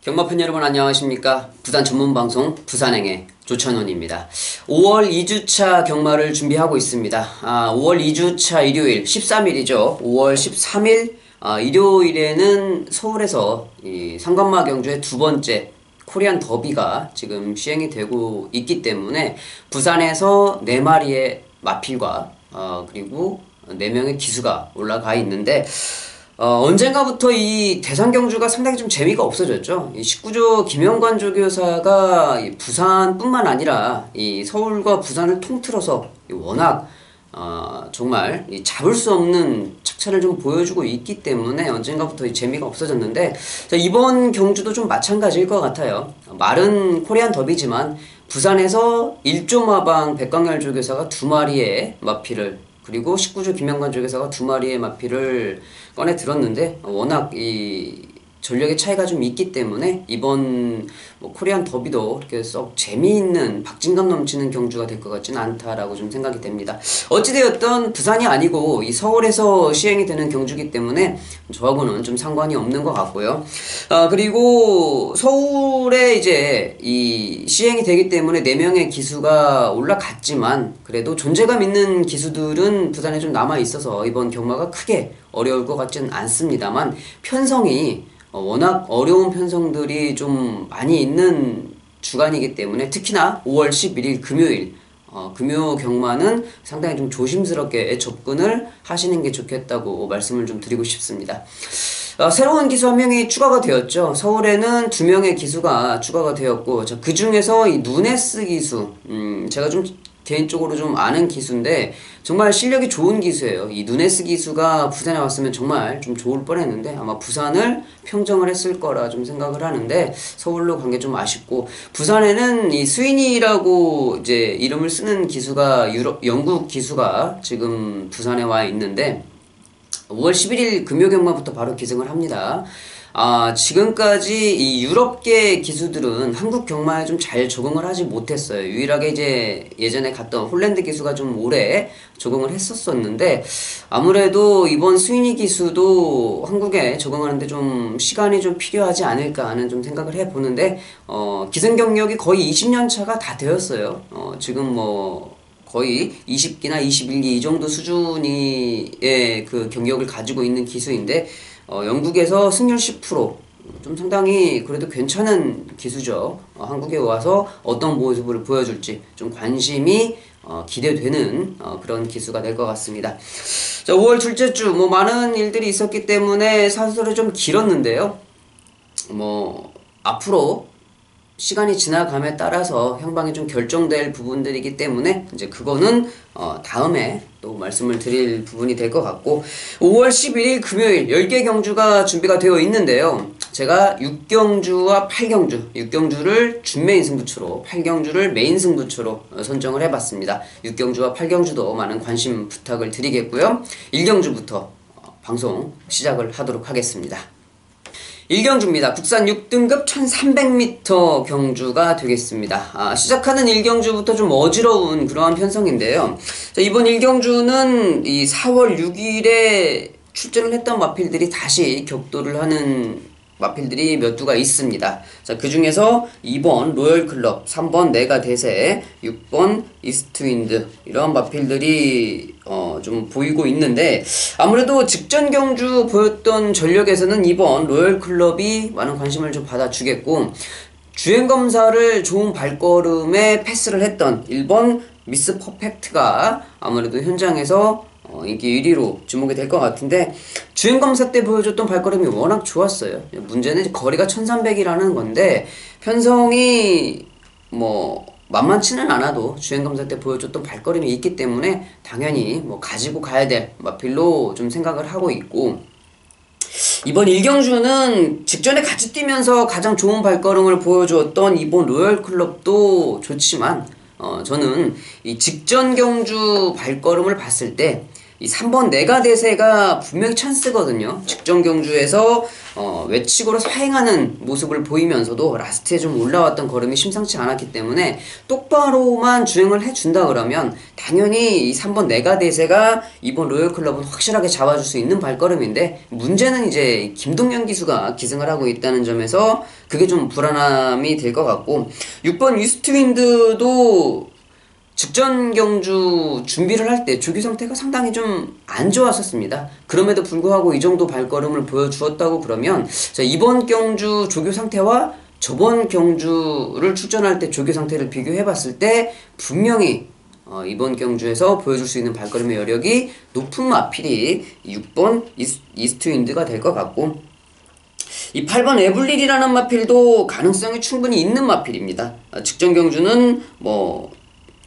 경마팬 여러분 안녕하십니까. 부산 전문방송 부산행의 조찬원입니다. 5월 2주차 경마를 준비하고 있습니다. 5월 2주차 일요일 13일이죠. 5월 13일 일요일에는 서울에서 이 상관마 경주의 두 번째 코리안 더비가 지금 시행이 되고 있기 때문에 부산에서 4마리의 마필과 그리고 4명의 기수가 올라가 있는데 언젠가부터 이 대상 경주가 상당히 좀 재미가 없어졌죠. 이 19조 김영관 조교사가 이 부산뿐만 아니라 이 서울과 부산을 통틀어서 워낙 정말 이 잡을 수 없는 착차를 좀 보여주고 있기 때문에 언젠가부터 이 재미가 없어졌는데, 자, 이번 경주도 좀 마찬가지일 것 같아요. 말은 코리안 더비지만 부산에서 1조 마방 백광열 조교사가 2마리의 마필을, 그리고 19조 김영관 조교사가 2마리의 마필을 꺼내 들었는데, 워낙 이 전력의 차이가 좀 있기 때문에 이번 코리안 더비도 이렇게 썩 재미있는 박진감 넘치는 경주가 될 것 같지는 않다라고 좀 생각이 됩니다. 어찌되었던 부산이 아니고 이 서울에서 시행이 되는 경주기 때문에 저하고는 좀 상관이 없는 것 같고요. 그리고 서울에 이제 이 시행이 되기 때문에 4명의 기수가 올라갔지만 그래도 존재감 있는 기수들은 부산에 좀 남아 있어서 이번 경마가 크게 어려울 것 같지는 않습니다만, 편성이 워낙 어려운 편성들이 좀 많이 있는 주간이기 때문에 특히나 5월 11일 금요일 금요 경마는 상당히 좀 조심스럽게 접근을 하시는 게 좋겠다고 말씀을 좀 드리고 싶습니다. 새로운 기수 1명이 추가가 되었죠. 서울에는 2명의 기수가 추가가 되었고, 그 중에서 이 누네스 기수, 제가 좀 개인적으로 좀 아는 기수인데 정말 실력이 좋은 기수예요. 이 누네스 기수가 부산에 왔으면 정말 좀 좋을 뻔했는데 아마 부산을 평정을 했을 거라 좀 생각을 하는데 서울로 간 게 좀 아쉽고, 부산에는 이 스위니라고 이제 이름을 쓰는 기수가 영국 기수가 지금 부산에 와 있는데 5월 11일 금요 경마부터 바로 기승을 합니다. 지금까지 이 유럽계 기수들은 한국 경마에 좀 잘 적응을 하지 못했어요. 유일하게 이제 예전에 갔던 홀랜드 기수가 좀 오래 적응을 했었는데 아무래도 이번 스위니 기수도 한국에 적응하는데 좀 시간이 좀 필요하지 않을까 하는 좀 생각을 해보는데, 기승 경력이 거의 20년 차가 다 되었어요. 지금 거의 20기나 21기 이 정도 수준의 그 경력을 가지고 있는 기수인데, 영국에서 승률 10%, 좀 상당히 그래도 괜찮은 기수죠. 한국에 와서 어떤 모습을 보여줄지 좀 관심이 기대되는 그런 기수가 될 것 같습니다. 자, 5월 둘째 주 많은 일들이 있었기 때문에 사설이 좀 길었는데요. 앞으로 시간이 지나감에 따라서 향방이 좀 결정될 부분들이기 때문에 이제 그거는 다음에 또 말씀을 드릴 부분이 될 것 같고, 5월 11일 금요일 10개 경주가 준비가 되어 있는데요. 제가 6경주와 8경주, 6경주를 준메인 승부처로 8경주를 메인 승부처로 선정을 해봤습니다. 6경주와 8경주도 많은 관심 부탁을 드리겠고요. 1경주부터 방송 시작을 하도록 하겠습니다. 1경주입니다. 국산 6등급 1300m 경주가 되겠습니다. 시작하는 1경주부터 좀 어지러운 그러한 편성인데요. 자, 이번 1경주는 이 4월 6일에 출전을 했던 마필들이 다시 격돌을 하는 마필들이 몇 두가 있습니다. 자, 그 중에서 2번 로열클럽, 3번 내가대세, 6번 이스트윈드, 이런 마필들이 좀 보이고 있는데, 아무래도 직전 경주 보였던 전력에서는 2번 로열클럽이 많은 관심을 좀 받아주겠고, 주행검사를 좋은 발걸음에 패스를 했던 1번 미스 퍼펙트가 아무래도 현장에서 인기 1위로 주목이 될 것 같은데, 주행검사 때 보여줬던 발걸음이 워낙 좋았어요. 문제는 거리가 1300이라는 건데 편성이 만만치는 않아도 주행검사 때 보여줬던 발걸음이 있기 때문에 당연히 가지고 가야 될 마필로 좀 생각을 하고 있고, 이번 1경주는 직전에 같이 뛰면서 가장 좋은 발걸음을 보여주었던 이번 로열클럽도 좋지만 저는 이 직전 경주 발걸음을 봤을 때 이 3번 내가대세가 분명히 찬스거든요. 직전 경주에서 외측으로 사행하는 모습을 보이면서도 라스트에 좀 올라왔던 걸음이 심상치 않았기 때문에 똑바로만 주행을 해준다 그러면 당연히 이 3번 내가대세가 이번 로열클럽은 확실하게 잡아줄 수 있는 발걸음인데, 문제는 이제 김동현 기수가 기승을 하고 있다는 점에서 그게 좀 불안함이 될 것 같고, 6번 이스트윈드도 직전 경주 준비를 할 때 조기 상태가 상당히 좀 안 좋았었습니다. 그럼에도 불구하고 이 정도 발걸음을 보여주었다고 그러면, 자, 이번 경주 조교 상태와 저번 경주를 출전할 때 조교 상태를 비교해 봤을 때 분명히 이번 경주에서 보여줄 수 있는 발걸음의 여력이 높은 마필이 6번 이스트윈드가 될 것 같고, 이 8번 에블릴이라는 마필도 가능성이 충분히 있는 마필입니다. 직전 경주는 뭐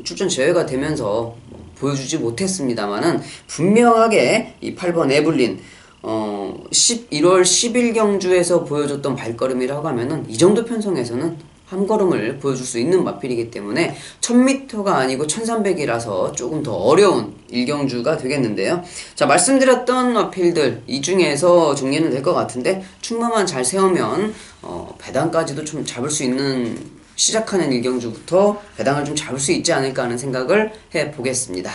출전 제외가 되면서 보여주지 못했습니다만은, 분명하게 이 8번 에블린 11월 10일 경주에서 보여줬던 발걸음이라고 하면은 이 정도 편성에서는 한 걸음을 보여줄 수 있는 마필이기 때문에 1000m가 아니고 1300이라서 조금 더 어려운 1경주가 되겠는데요. 자, 말씀드렸던 마필들 이 중에서 정리는 될 것 같은데, 충마만 잘 세우면 배당까지도 좀 잡을 수 있는, 시작하는 1경주부터 배당을 좀 잡을 수 있지 않을까 하는 생각을 해보겠습니다.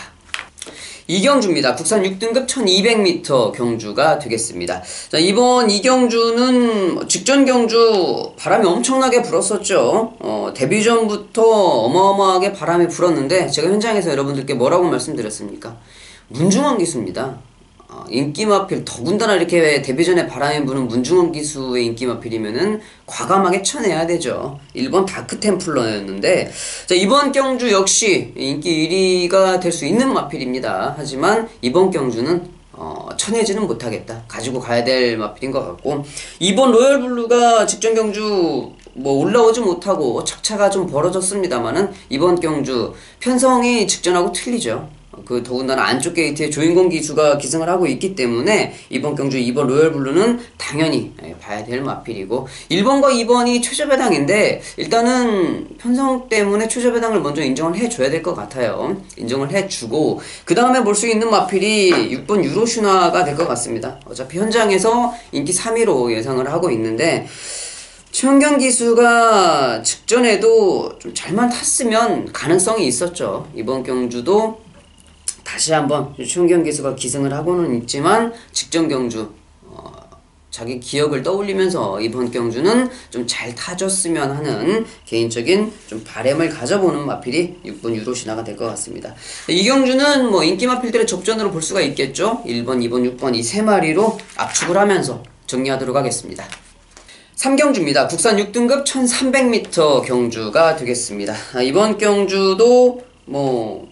2경주입니다. 국산 6등급 1200m 경주가 되겠습니다. 자, 이번 2경주는 직전 경주 바람이 엄청나게 불었었죠. 데뷔 전부터 어마어마하게 바람이 불었는데, 제가 현장에서 여러분들께 뭐라고 말씀드렸습니까? 문중원 기수입니다. 인기 마필, 더군다나 이렇게 데뷔 전에 바람이 부는 문중원 기수의 인기 마필이면은 과감하게 쳐내야 되죠. 1번 다크템플러였는데, 자, 이번 경주 역시 인기 1위가 될 수 있는 마필입니다. 하지만 이번 경주는 쳐내지는 못하겠다, 가지고 가야 될 마필인 것 같고, 이번 로열블루가 직전 경주 뭐 올라오지 못하고 착차가 좀 벌어졌습니다만은, 이번 경주 편성이 직전하고 틀리죠. 더군다나 안쪽 게이트에 조인공 기수가 기승을 하고 있기 때문에 이번 경주 2번 로열블루는 당연히 봐야 될 마필이고, 1번과 2번이 최저배당인데 일단은 편성 때문에 최저배당을 먼저 인정을 해줘야 될 것 같아요. 인정을 해주고 그 다음에 볼 수 있는 마필이 6번 유로슈나가 될 것 같습니다. 어차피 현장에서 인기 3위로 예상을 하고 있는데, 최원경 기수가 직전에도 좀 잘만 탔으면 가능성이 있었죠. 이번 경주도 다시 한번 최원경 기수가 기승을 하고는 있지만, 직전 경주 자기 기억을 떠올리면서 이번 경주는 좀 잘 타줬으면 하는 개인적인 좀 바람을 가져보는 마필이 6번 유로시나가 될 것 같습니다. 이 경주는 뭐 인기 마필들의 접전으로 볼 수가 있겠죠. 1번, 2번, 6번 이 세 마리로 압축을 하면서 정리하도록 하겠습니다. 3경주입니다. 국산 6등급 1300m 경주가 되겠습니다. 이번 경주도 뭐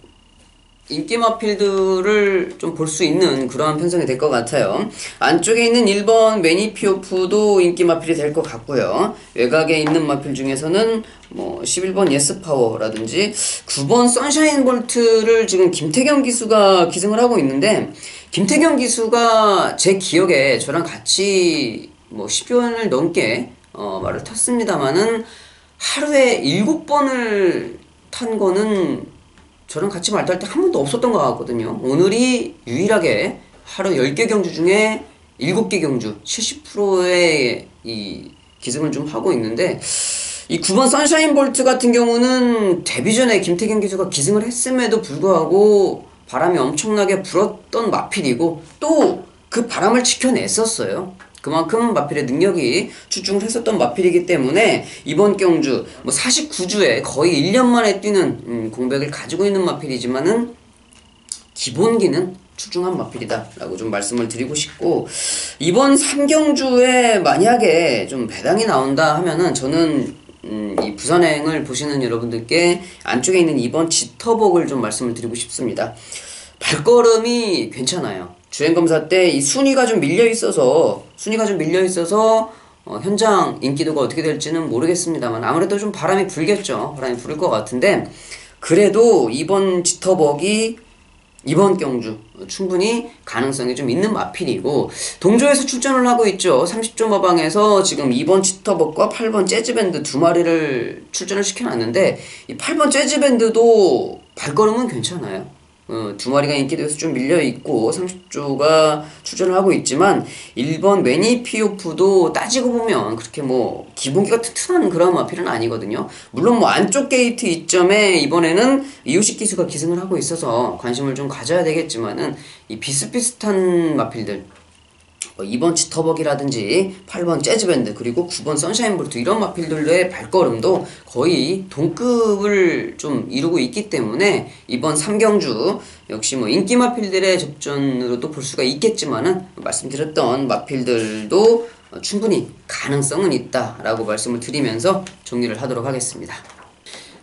인기 마필들을 좀 볼 수 있는 그러한 편성이 될 것 같아요. 안쪽에 있는 1번 매니피오프도 인기 마필이 될 것 같고요. 외곽에 있는 마필 중에서는 뭐 11번 예스파워라든지 9번 선샤인 볼트를 지금 김태경 기수가 기승을 하고 있는데, 김태경 기수가 제 기억에 저랑 같이 뭐 10번을 넘게 말을 탔습니다만은, 하루에 7번을 탄 거는 저랑 같이 말탈 때 한 번도 없었던 것 같거든요. 오늘이 유일하게 하루 10개 경주 중에 7개 경주 70%의 이 기승을 좀 하고 있는데, 이 9번 선샤인 볼트 같은 경우는 데뷔 전에 김태경 기수가 기승을 했음에도 불구하고 바람이 엄청나게 불었던 마필이고, 또 그 바람을 지켜냈었어요. 그만큼 마필의 능력이 출중을 했었던 마필이기 때문에 이번 경주 뭐 49주에 거의 1년 만에 뛰는 공백을 가지고 있는 마필이지만은 기본기는 출중한 마필이다 라고 좀 말씀을 드리고 싶고, 이번 3경주에 만약에 좀 배당이 나온다 하면은 저는 이 부산행을 보시는 여러분들께 안쪽에 있는 2번 지터복을 좀 말씀을 드리고 싶습니다. 발걸음이 괜찮아요. 주행검사 때 이 순위가 좀 밀려있어서 현장 인기도가 어떻게 될지는 모르겠습니다만, 아무래도 좀 바람이 불겠죠. 바람이 불을 것 같은데, 그래도 이번 지터벅이 이번 경주 충분히 가능성이 좀 있는 마필이고, 동조에서 출전을 하고 있죠. 30조 마방에서 지금 2번 지터벅과 8번 재즈밴드 두 마리를 출전을 시켜놨는데, 이 8번 재즈밴드도 발걸음은 괜찮아요. 두 마리가 인기도에서 좀 밀려있고 30조가 출전을 하고 있지만 1번 매니피오프도 따지고 보면 그렇게 뭐 기본기가 튼튼한 그런 마필은 아니거든요. 물론 뭐 안쪽 게이트 이점에 이번에는 이유식 기수가 기승을 하고 있어서 관심을 좀 가져야 되겠지만은 이 비슷비슷한 마필들 2번 치터벅이라든지 8번 재즈밴드 그리고 9번 선샤인볼트 이런 마필들의 발걸음도 거의 동급을 좀 이루고 있기 때문에 이번 3경주 역시 뭐 인기 마필들의 접전으로도 볼 수가 있겠지만은 말씀드렸던 마필들도 충분히 가능성은 있다라고 말씀을 드리면서 정리를 하도록 하겠습니다.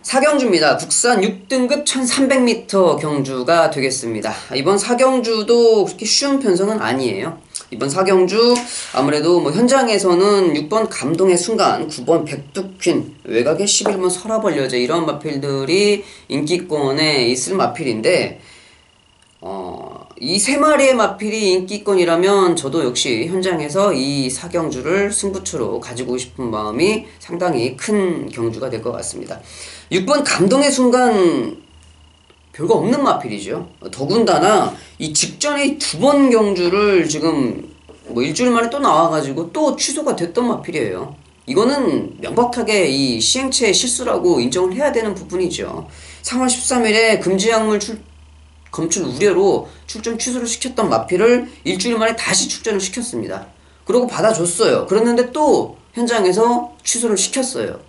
4경주입니다. 국산 6등급 1300m 경주가 되겠습니다. 이번 4경주도 그렇게 쉬운 편성은 아니에요. 이번 4경주 아무래도 뭐 현장에서는 6번 감동의 순간, 9번 백두퀸, 외곽에 11번 서라벌여제 이런 마필들이 인기권에 있을 마필인데 이 세 마리의 마필이 인기권이라면 저도 역시 현장에서 이 4경주를 승부처로 가지고 싶은 마음이 상당히 큰 경주가 될 것 같습니다. 6번 감동의 순간 별거 없는 마필이죠. 더군다나 이 직전에 2번 경주를 지금 뭐 일주일 만에 또 나와가지고 또 취소가 됐던 마필이에요. 이거는 명백하게 이 시행체의 실수라고 인정을 해야 되는 부분이죠. 3월 13일에 금지약물 검출 우려로 출전 취소를 시켰던 마필을 일주일 만에 다시 출전을 시켰습니다. 그러고 받아줬어요. 그랬는데 또 현장에서 취소를 시켰어요.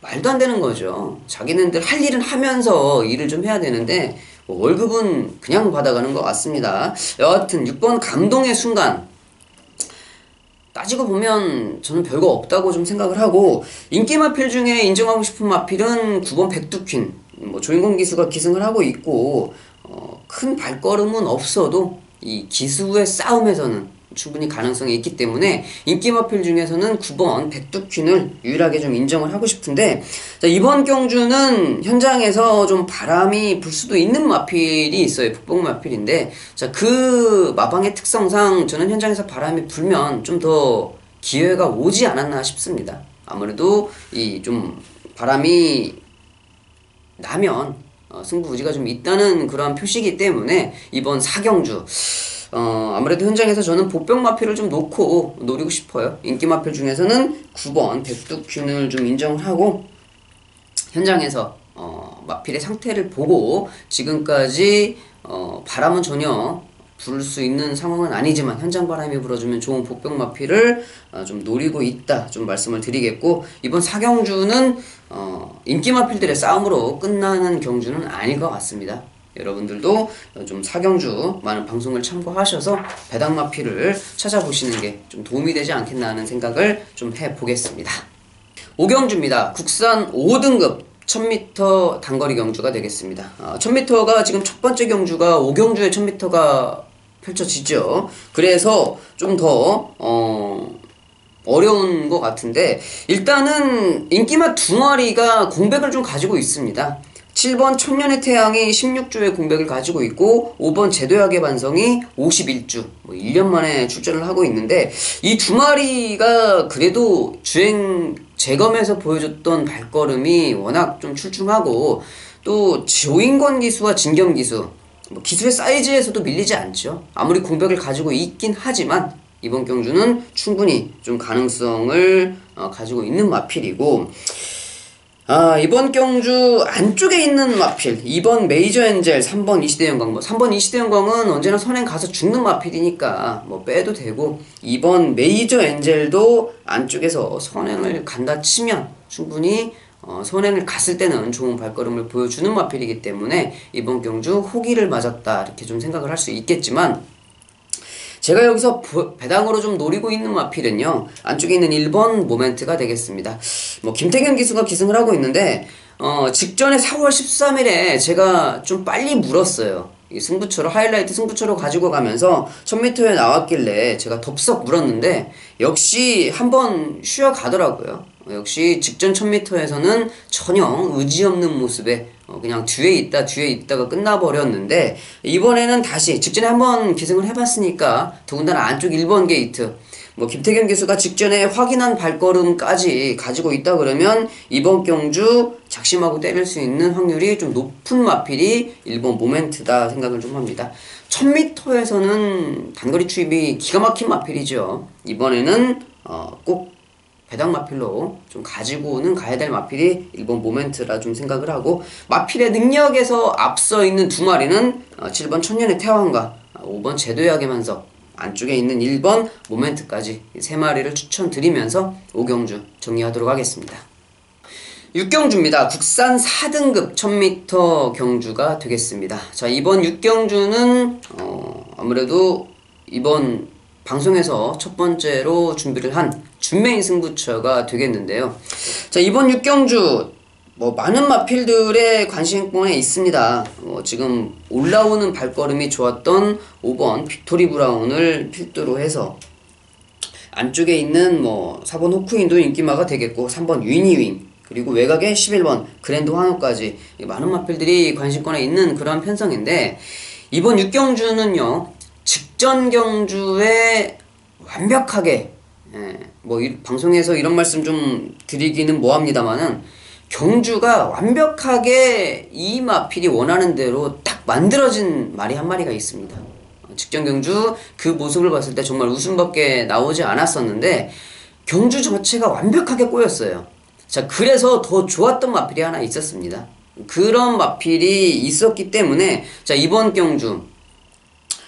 말도 안 되는 거죠. 자기네들 할 일은 하면서 일을 좀 해야 되는데 뭐 월급은 그냥 받아가는 것 같습니다. 여하튼 6번 감동의 순간 따지고 보면 저는 별거 없다고 좀 생각을 하고 인기 마필 중에 인정하고 싶은 마필은 9번 백두퀸 뭐 조인공 기수가 기승을 하고 있고 큰 발걸음은 없어도 이 기수의 싸움에서는 충분히 가능성이 있기 때문에 인기 마필 중에서는 9번 백두퀸을 유일하게 좀 인정을 하고 싶은데 자, 이번 경주는 현장에서 좀 바람이 불 수도 있는 마필이 있어요. 북봉 마필인데 자, 그 마방의 특성상 저는 현장에서 바람이 불면 좀 더 기회가 오지 않았나 싶습니다. 아무래도 이 좀 바람이 나면 승부 의지가 좀 있다는 그러한 표시이기 때문에 이번 4경주 아무래도 현장에서 저는 보병 마필을 좀 놓고 노리고 싶어요. 인기 마필 중에서는 9번 백두퀸을 좀 인정을 하고 현장에서 마필의 상태를 보고 지금까지 바람은 전혀 불 수 있는 상황은 아니지만 현장 바람이 불어주면 좋은 보병 마필을 좀 노리고 있다 좀 말씀을 드리겠고 이번 4경주는 인기 마필들의 싸움으로 끝나는 경주는 아닐 것 같습니다. 여러분들도 좀 4경주 많은 방송을 참고하셔서 배당 마필을 찾아보시는 게 좀 도움이 되지 않겠나 하는 생각을 좀 해보겠습니다. 5경주입니다. 국산 5등급 1000m 단거리 경주가 되겠습니다. 1000m가 지금 첫 번째 경주가 5경주에 1000m가 펼쳐지죠. 그래서 좀 더 어려운 것 같은데 일단은 인기맛 두 마리가 공백을 좀 가지고 있습니다. 7번 천년의 태양이 16주의 공백을 가지고 있고 5번 제도약의 반성이 51주 1년 만에 출전을 하고 있는데 이 두 마리가 그래도 주행 재검에서 보여줬던 발걸음이 워낙 좀 출중하고 또 조인권 기수와 진겸 기수 기수의 사이즈에서도 밀리지 않죠. 아무리 공백을 가지고 있긴 하지만 이번 경주는 충분히 좀 가능성을 가지고 있는 마필이고 이번 경주 안쪽에 있는 마필 2번 메이저 엔젤 3번 이시대영광 3번 이시대영광은 언제나 선행 가서 죽는 마필이니까 빼도 되고 2번 메이저 엔젤도 안쪽에서 선행을 간다 치면 충분히 선행을 갔을 때는 좋은 발걸음을 보여주는 마필이기 때문에 이번 경주 호기를 맞았다 이렇게 좀 생각을 할 수 있겠지만 제가 여기서 배당으로 좀 노리고 있는 마필은요 안쪽에 있는 1번 모멘트가 되겠습니다. 김태경 기수가 기승을 하고 있는데 직전에 4월 13일에 제가 좀 빨리 물었어요. 이 승부처로 하이라이트 승부처로 가지고 가면서 1000m에 나왔길래 제가 덥석 물었는데 역시 한번 쉬어 가더라고요. 역시 직전 1000m에서는 전혀 의지 없는 모습에 그냥 뒤에 있다가 끝나버렸는데 이번에는 다시 직전에 한번 기승을 해봤으니까 더군다나 안쪽 1번 게이트 김태경 기수가 직전에 확인한 발걸음까지 가지고 있다 그러면 이번 경주 작심하고 때릴 수 있는 확률이 좀 높은 마필이 1번 모멘트다 생각을 좀 합니다. 1000m에서는 단거리 추입이 기가 막힌 마필이죠. 이번에는 꼭 배당 마필로 좀 가지고는 가야 될 마필이 1번 모멘트라 좀 생각을 하고, 마필의 능력에서 앞서 있는 두 마리는 7번 천년의 태왕과 5번 제도의 악의만석, 안쪽에 있는 1번 모멘트까지 세 마리를 추천드리면서 5경주 정리하도록 하겠습니다. 6경주입니다. 국산 4등급 1000m 경주가 되겠습니다. 자, 이번 6경주는 아무래도 이번 방송에서 첫 번째로 준비를 한 준메인 승부처가 되겠는데요. 자, 이번 6경주 많은 마필들의 관심권에 있습니다. 지금 올라오는 발걸음이 좋았던 5번 빅토리 브라운을 필두로 해서 안쪽에 있는 4번 호크인도 인기마가 되겠고, 3번 위니윙, 그리고 외곽에 11번 그랜드 환호까지 많은 마필들이 관심권에 있는 그런 편성인데, 이번 6경주는요 직전 경주에 완벽하게 방송에서 이런 말씀 좀 드리기는 뭐합니다만은, 경주가 완벽하게 이 마필이 원하는 대로 딱 만들어진 말이 한 마리가 있습니다. 직전 경주 그 모습을 봤을 때 정말 웃음밖에 나오지 않았었는데, 경주 자체가 완벽하게 꼬였어요. 자, 그래서 더 좋았던 마필이 하나 있었습니다. 그런 마필이 있었기 때문에, 자, 이번 경주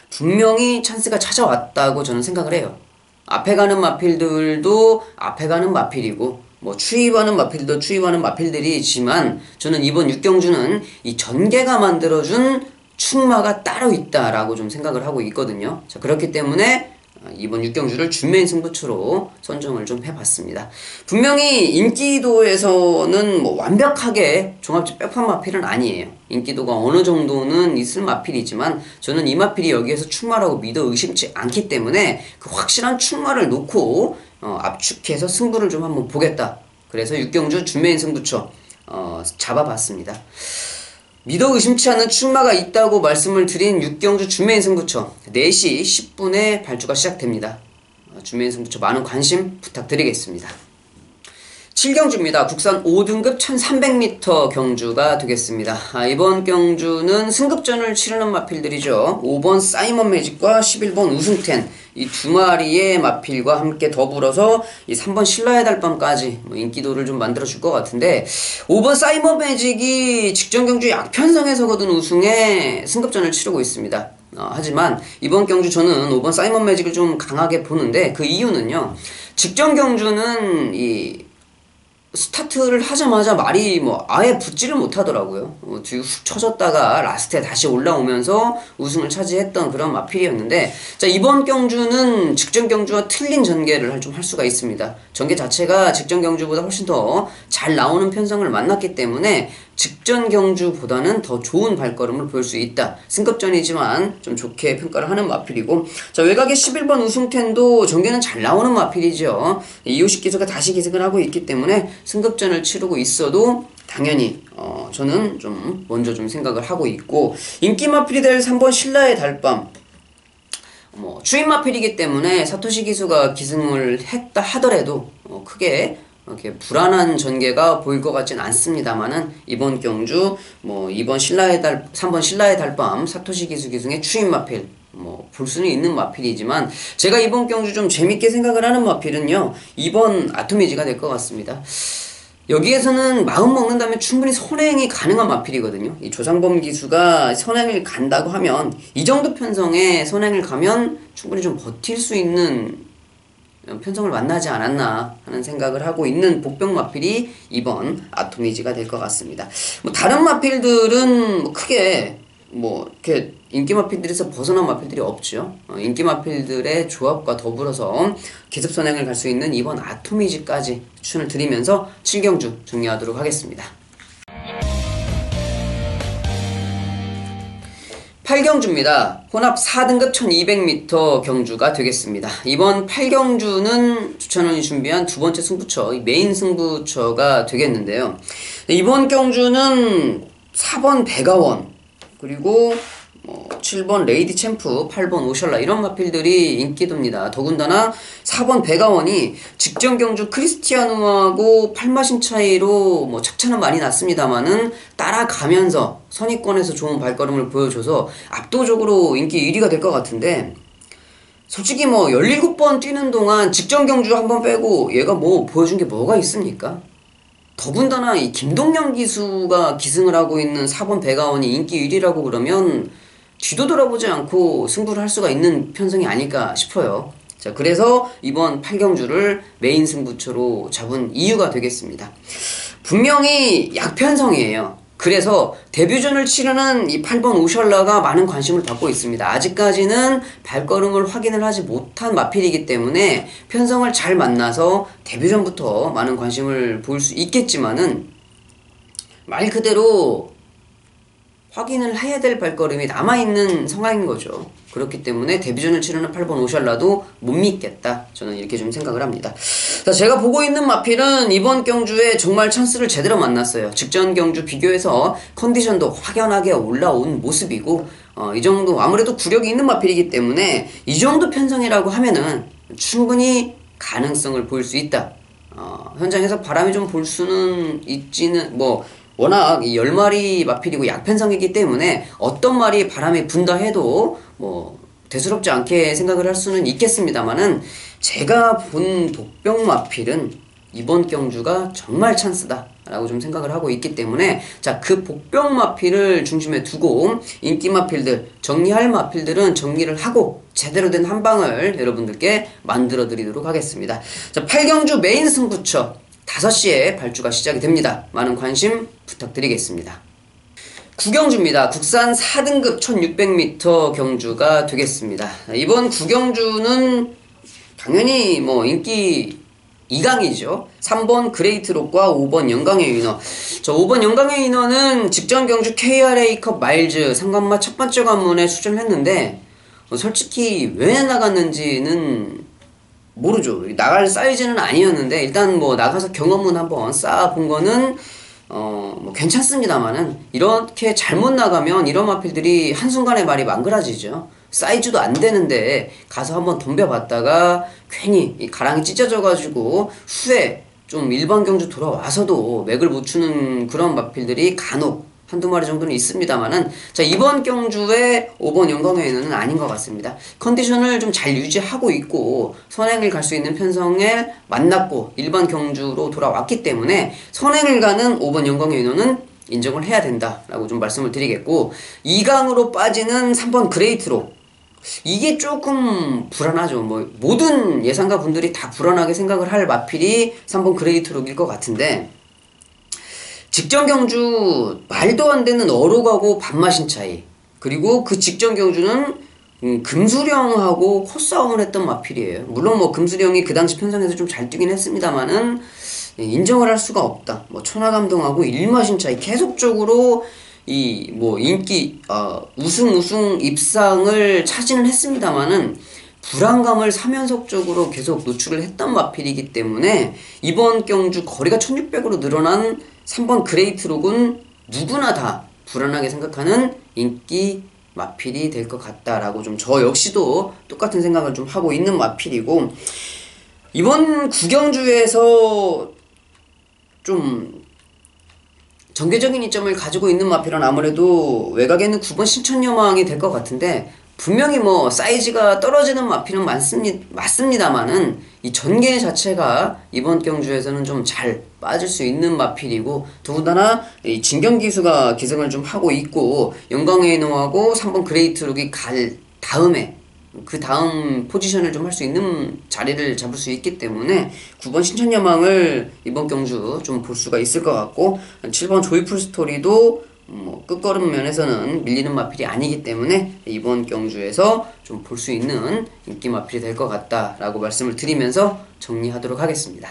분명히 찬스가 찾아왔다고 저는 생각을 해요. 앞에 가는 마필들도 앞에 가는 마필이고, 추입하는 마필도 추입하는 마필들이지만, 저는 이번 6경주는 이 전개가 만들어준 축마가 따로 있다라고 좀 생각을 하고 있거든요. 자, 그렇기 때문에 이번 6경주를 준메인 승부처로 선정을 좀 해봤습니다. 분명히 인기도에서는 완벽하게 종합적 백판 마필은 아니에요. 인기도가 어느 정도는 있을 마필이지만, 저는 이 마필이 여기에서 축마라고 믿어 의심치 않기 때문에 그 확실한 축마를 놓고 압축해서 승부를 좀 한번 보겠다. 그래서 6경주 준메인 승부처 잡아봤습니다. 믿어 의심치 않는 축마가 있다고 말씀을 드린 6경주 준메인 승부처 4시 10분에 발주가 시작됩니다. 준메인 승부처 많은 관심 부탁드리겠습니다. 7경주입니다. 국산 5등급 1300m 경주가 되겠습니다. 이번 경주는 승급전을 치르는 마필들이죠. 5번 사이먼 매직과 11번 우승텐, 이 두 마리의 마필과 함께 더불어서 이 3번 신라의 달밤까지 인기도를 좀 만들어줄 것 같은데, 5번 사이먼 매직이 직전 경주 약편성에서 거둔 우승에 승급전을 치르고 있습니다. 하지만 이번 경주 저는 5번 사이먼 매직을 좀 강하게 보는데, 그 이유는요, 직전 경주는 이 스타트를 하자마자 말이 아예 붙지를 못하더라고요. 뒤 훅 쳐졌다가 라스트에 다시 올라오면서 우승을 차지했던 그런 마필이었는데, 자, 이번 경주는 직전 경주와 틀린 전개를 좀 할 수가 있습니다. 전개 자체가 직전 경주보다 훨씬 더 잘 나오는 편성을 만났기 때문에 직전 경주보다는 더 좋은 발걸음을 보일 수 있다. 승급전이지만 좀 좋게 평가를 하는 마필이고, 자, 외곽에 11번 우승텐도 전개는 잘 나오는 마필이죠. 이호식 기수가 다시 기승을 하고 있기 때문에 승급전을 치르고 있어도 당연히 저는 좀 먼저 좀 생각을 하고 있고, 인기 마필이 될 3번 신라의 달밤, 추임 마필이기 때문에 사토시 기수가 기승을 했다 하더라도 크게 이렇게 불안한 전개가 보일 것 같진 않습니다만은, 이번 경주 3번 신라의 달밤 사토시 기수 기승의 추임 마필 볼 수는 있는 마필이지만, 제가 이번 경주 좀 재밌게 생각을 하는 마필은요 2번 아토미지가 될 것 같습니다. 여기에서는 마음 먹는다면 충분히 선행이 가능한 마필이거든요. 이 조상범 기수가 선행을 간다고 하면, 이 정도 편성에 선행을 가면 충분히 좀 버틸 수 있는 편성을 만나지 않았나 하는 생각을 하고 있는 복병 마필이 2번 아토미지가 될 것 같습니다. 다른 마필들은 크게 이렇게 인기 마필들에서 벗어난 마필들이 없죠. 인기 마필들의 조합과 더불어서 기습 선행을 갈 수 있는 2번 아토미지까지 추천을 드리면서 7경주 정리하도록 하겠습니다. 8경주입니다. 혼합 4등급 1200m 경주가 되겠습니다. 이번 8경주는 주찬원이 준비한 두 번째 승부처, 메인 승부처가 되겠는데요. 이번 경주는 4번 백아원, 그리고 7번 레이디 챔프, 8번 오셜라 이런 마필들이 인기도입니다. 더군다나 4번 베가원이 직전 경주 크리스티아누하고 8마신 차이로 뭐 착차는 많이 났습니다만은 따라가면서 선입권에서 좋은 발걸음을 보여줘서 압도적으로 인기 1위가 될 것 같은데, 솔직히 뭐 17번 뛰는 동안 직전 경주 한 번 빼고 얘가 뭐 보여준 게 뭐가 있습니까? 더군다나 이 김동영 기수가 기승을 하고 있는 4번 배가원이 인기 1위라고 그러면 뒤도 돌아보지 않고 승부를 할 수가 있는 편성이 아닐까 싶어요. 자, 그래서 이번 8경주를 메인 승부처로 잡은 이유가 되겠습니다. 분명히 약편성이에요. 그래서 데뷔전을 치르는 이 8번 오셜라가 많은 관심을 받고 있습니다. 아직까지는 발걸음을 확인을 하지 못한 마필이기 때문에 편성을 잘 만나서 데뷔전부터 많은 관심을 보일 수 있겠지만은, 말 그대로 확인을 해야 될 발걸음이 남아있는 상황인 거죠. 그렇기 때문에 데뷔전을 치르는 8번 오셜라도 못 믿겠다, 저는 이렇게 좀 생각을 합니다. 자, 제가 보고 있는 마필은 이번 경주에 정말 찬스를 제대로 만났어요. 직전 경주 비교해서 컨디션도 확연하게 올라온 모습이고, 이 정도 아무래도 구력이 있는 마필이기 때문에 이 정도 편성이라고 하면은 충분히 가능성을 보일 수 있다. 현장에서 바람이 좀 볼 수는 있지는, 뭐 워낙 이 10마리 마필이고 약편성이기 때문에 어떤 말이 바람이 분다 해도 뭐 대수롭지 않게 생각을 할 수는 있겠습니다만은, 제가 본 복병 마필은 이번 경주가 정말 찬스다 라고 좀 생각을 하고 있기 때문에, 자, 그 복병 마필을 중심에 두고 인기 마필들, 정리할 마필들은 정리를 하고 제대로 된 한방을 여러분들께 만들어 드리도록 하겠습니다. 자, 8경주 메인 승부처 5시에 발주가 시작이 됩니다. 많은 관심 부탁드리겠습니다. 9경주입니다. 국산 4등급 1600m 경주가 되겠습니다. 이번 9경주는 당연히 뭐 인기 2강이죠. 3번 그레이트록과 5번 영광의 위너. 저 5번 영광의 위너는 직전 경주 KRA컵 마일즈 상관마 첫 번째 관문에 출전을 했는데, 솔직히 왜 나갔는지는 모르죠. 나갈 사이즈는 아니었는데 일단 뭐 나가서 경험은 한번 쌓아본 거는 뭐 괜찮습니다만은, 이렇게 잘못 나가면 이런 마필들이 한순간에 말이 망그라지죠. 사이즈도 안 되는데 가서 한번 덤벼봤다가 괜히 이 가랑이 찢어져가지고 후에 좀 일반 경주 돌아와서도 맥을 못 추는 그런 마필들이 간혹 한두 마리 정도는 있습니다만은, 자, 이번 경주에 5번 영광회는 아닌 것 같습니다. 컨디션을 좀 잘 유지하고 있고 선행을 갈 수 있는 편성에 만났고 일반 경주로 돌아왔기 때문에 선행을 가는 5번 영광회는 인정을 해야 된다라고 좀 말씀을 드리겠고, 2강으로 빠지는 3번 그레이트로, 이게 조금 불안하죠. 뭐 모든 예상가 분들이 다 불안하게 생각을 할 마필이 3번 그레이트록일 것 같은데, 직전 경주 말도 안 되는 어록하고 밥마신 차이, 그리고 그 직전 경주는 금수령하고 코싸움을 했던 마필이에요. 물론 뭐 금수령이 그 당시 편성에서 좀 잘 뛰긴 했습니다만은 인정을 할 수가 없다. 뭐 천하감동하고 1마신 차이, 계속적으로 이 뭐 인기 우승 입상을 차지는 했습니다만은 불안감을 3연속적으로 계속 노출을 했던 마필이기 때문에 이번 경주 거리가 1600으로 늘어난 3번 그레이트록은 누구나 다 불안하게 생각하는 인기 마필이 될 것 같다라고 좀 저 역시도 똑같은 생각을 좀 하고 있는 마필이고, 이번 9경주에서 좀 전개적인 이점을 가지고 있는 마필은 아무래도 외곽에 있는 9번 신천여망이 될 것 같은데, 분명히 뭐 사이즈가 떨어지는 마필은 맞습니다만은 이 전개 자체가 이번 경주에서는 좀 잘 빠질 수 있는 마필이고, 더군다나 이 진경기수가 기승을 좀 하고 있고 영광웨이너하고 3번 그레이트록이 갈 다음에 그 다음 포지션을 좀 할 수 있는 자리를 잡을 수 있기 때문에 9번 신천여망을 이번 경주 좀 볼 수가 있을 것 같고, 7번 조이풀 스토리도 뭐 끝걸음 면에서는 밀리는 마필이 아니기 때문에 이번 경주에서 좀 볼 수 있는 인기 마필이 될 것 같다라고 말씀을 드리면서 정리하도록 하겠습니다.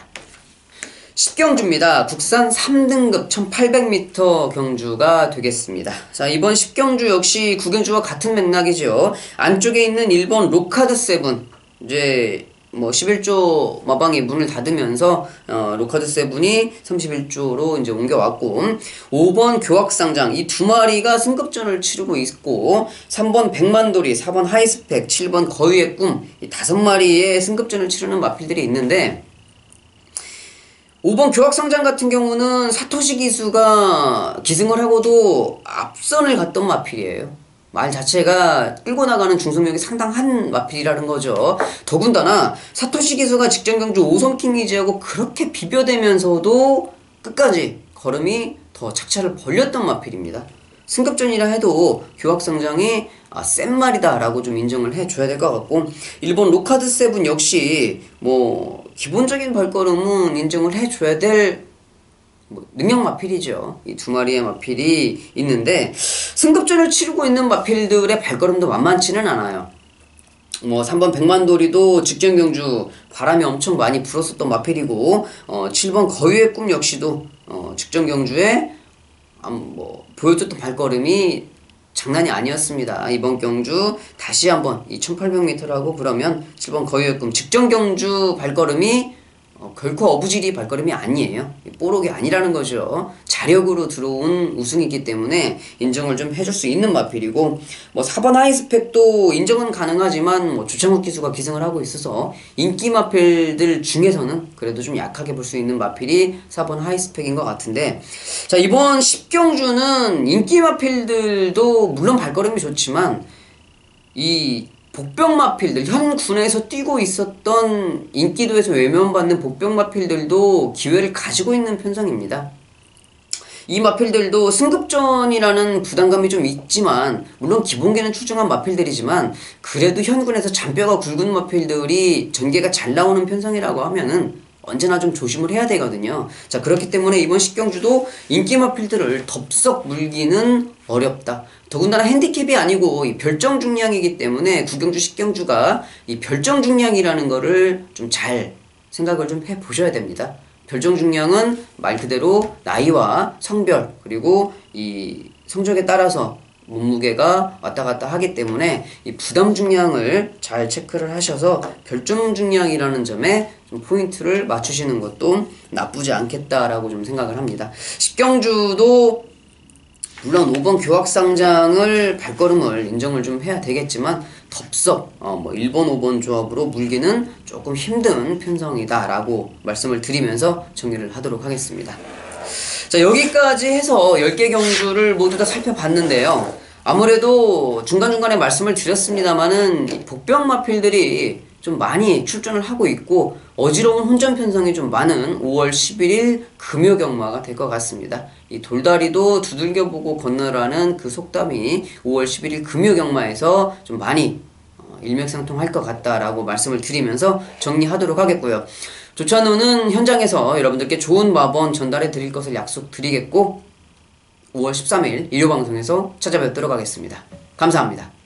10경주입니다. 국산 3등급 1800m 경주가 되겠습니다. 자, 이번 10경주 역시 9경주와 같은 맥락이죠. 안쪽에 있는 1번 로카드 세븐, 이제 뭐 11조 마방이 문을 닫으면서 로카드 세븐이 31조로 이제 옮겨왔고, 5번 교학상장 이 두 마리가 승급전을 치르고 있고, 3번 백만돌이, 4번 하이스펙, 7번 거위의 꿈 이 5마리의 승급전을 치르는 마필들이 있는데, 5번 교학상장 같은 경우는 사토시 기수가 기승을 하고도 앞선을 갔던 마필이에요. 말 자체가 끌고 나가는 중속력이 상당한 마필이라는 거죠. 더군다나 사토시 기수가 직전 경주 5선 킹리지하고 그렇게 비벼대면서도 끝까지 걸음이 더 착차를 벌렸던 마필입니다. 승급전이라 해도 교학상장이 센 말이다 라고 좀 인정을 해줘야 될 것 같고, 1번 로카드 세븐 역시 뭐 기본적인 발걸음은 인정을 해줘야 될 능력 마필이죠. 이 두 마리의 마필이 있는데, 승급전을 치르고 있는 마필들의 발걸음도 만만치는 않아요. 뭐 3번 백만돌이도 직전 경주 바람이 엄청 많이 불었었던 마필이고, 7번 거위의 꿈 역시도 직전 경주에 뭐 보여줬던 발걸음이 장난이 아니었습니다. 이번 경주 다시 한번 이 1800m라고 그러면 7번 거위의 꿈 직전 경주 발걸음이 결코 어부지리 발걸음이 아니에요. 뽀록이 아니라는 거죠. 자력으로 들어온 우승이기 때문에 인정을 좀 해줄 수 있는 마필이고, 뭐 4번 하이스펙도 인정은 가능하지만 뭐 주창욱 기수가 기승을 하고 있어서 인기 마필들 중에서는 그래도 좀 약하게 볼 수 있는 마필이 4번 하이스펙인 것 같은데, 자, 이번 10경주는 인기 마필들도 물론 발걸음이 좋지만 이 복병 마필들, 현 군에서 뛰고 있었던 인기도에서 외면받는 복병 마필들도 기회를 가지고 있는 편성입니다. 이 마필들도 승급전이라는 부담감이 좀 있지만, 물론 기본기는 출중한 마필들이지만 그래도 현군에서 잔뼈가 굵은 마필들이 전개가 잘 나오는 편성이라고 하면은 언제나 좀 조심을 해야 되거든요. 자, 그렇기 때문에 이번 10경주도 인기 마필들을 덥석 물기는 어렵다. 더군다나 핸디캡이 아니고 이 별정 중량이기 때문에 9경주 10경주가 이 별정 중량이라는 거를 좀 잘 생각을 좀 해보셔야 됩니다. 별정 중량은 말 그대로 나이와 성별 그리고 이 성적에 따라서 몸무게가 왔다 갔다 하기 때문에 이 부담 중량을 잘 체크를 하셔서 별점 중량이라는 점에 좀 포인트를 맞추시는 것도 나쁘지 않겠다라고 좀 생각을 합니다. 10경주도 물론 5번 교학상장을 발걸음을 인정을 좀 해야 되겠지만 덥석 뭐 1번 5번 조합으로 물기는 조금 힘든 편성이다 라고 말씀을 드리면서 정리를 하도록 하겠습니다. 자, 여기까지 해서 10개 경주를 모두 다 살펴봤는데요. 아무래도 중간중간에 말씀을 드렸습니다만은 복병 마필들이 좀 많이 출전을 하고 있고 어지러운 혼전 편성이 좀 많은 5월 11일 금요 경마가 될 것 같습니다. 이 돌다리도 두들겨보고 건너라는 그 속담이 5월 11일 금요 경마에서 좀 많이 일맥상통할 것 같다라고 말씀을 드리면서 정리하도록 하겠고요. 조찬호는 현장에서 여러분들께 좋은 마번 전달해 드릴 것을 약속드리겠고 5월 13일 일요방송에서 찾아뵙도록 하겠습니다. 감사합니다.